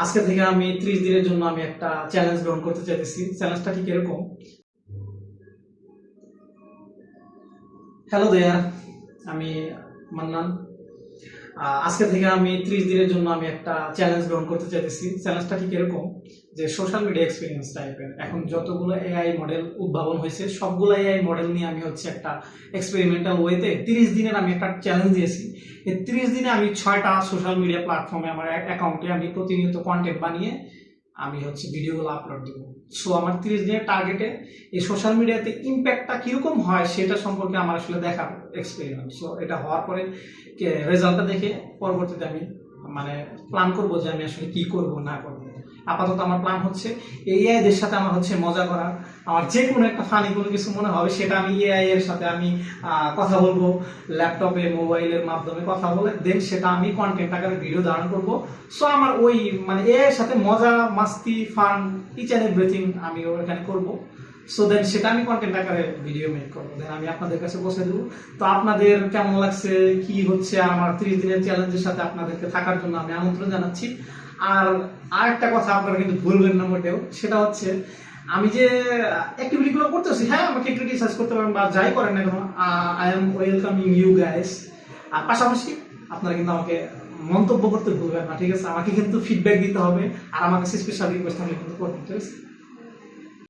আজকে থেকে আমি 30 দিনের জন্য আমি একটা চ্যালেঞ্জ গ্রহণ করতে চাইতেছি। চ্যালেঞ্জটা ঠিক এরকম। হ্যালো দেয়ার, আমি মান্নান। আজকে থেকে আমি 30 দিনের জন্য আমি একটা চ্যালেঞ্জ গ্রহণ করতে চাইতেছি। চ্যালেঞ্জটা ঠিক এরকম যে সোশ্যাল মিডিয়া এক্সপিরিয়েন্স টাইপের। এখন যতগুলো এআই মডেল উদ্ভাবন হয়েছে সবগুলো এআই মডেল নিয়ে আমি একটা এক্সপেরিমেন্টাল ওয়েতে 30 দিনের আমি একটা চ্যালেঞ্জ দিয়েছি। এই 30 দিনে আমি 6টা সোশ্যাল মিডিয়া প্ল্যাটফর্মে আমার অ্যাকাউন্টে আমি প্রতিনিয়ত কন্টেন্ট বানিয়ে আমি ভিডিওগুলো আপলোড দেবো। সো আমার 30 দিনের টার্গেটে এই সোশ্যাল মিডিয়াতে ইম্প্যাক্টটা কিরকম হয় সেটা সম্পর্কে আমার আসলে দেখার এক্সপেরিমেন্ট। সো এটা হওয়ার পরে রেজাল্টটা দেখে পরবর্তীতে আমি প্ল্যান করবো যে আমি আসলে কি করব না করবো। আপাতত আমার প্ল্যান হচ্ছে এআই দের সাথে আমার মজা করা। আমার যে কোনো একটা ফানি কোনো কিছু মনে হবে সেটা আমি এআই এর সাথে আমি কথা বলবো, ল্যাপটপে মোবাইলের মাধ্যমে কথা বলে দেন সেটা আমি কন্টেন্ট আকারে ভিডিও ধারণ করবো। সো আমার ওই এআই এর সাথে মজা মাস্তি ফান ইচ অ্যান্ড এভরিথিং আমি ওখানে করবো। সো দেন সেটা আমি কন্টেন্ট আকারে ভিডিও মেক করবো, দেন আমি আপনাদের কাছে পৌঁছে দেবো। তো আপনাদের কেমন লাগছে, কি হচ্ছে, আর আমার 30 দিনের চ্যালেঞ্জের সাথে আপনাদেরকে থাকার জন্য আমি আমন্ত্রণ জানাচ্ছি। আর একটা কথা আপনারা কিন্তু ভুলবেন না মোটেও, সেটা হচ্ছে আমি যে অ্যাক্টিভিটিগুলো করতেছি, হ্যাঁ আমাকে একটু রিসার্চ করতে পারেন বা যাই করেন না কেন, I am welcoming you guys. আর পাশাপাশি আপনারা কিন্তু আমাকে মন্তব্য করতে ভুলবেন না, ঠিক আছে? আমাকে কিন্তু ফিডব্যাক দিতে হবে, আর আমার কাছে স্পেশাল রিকোয়েস্ট আমি কিন্তু করতে, ঠিক আছে?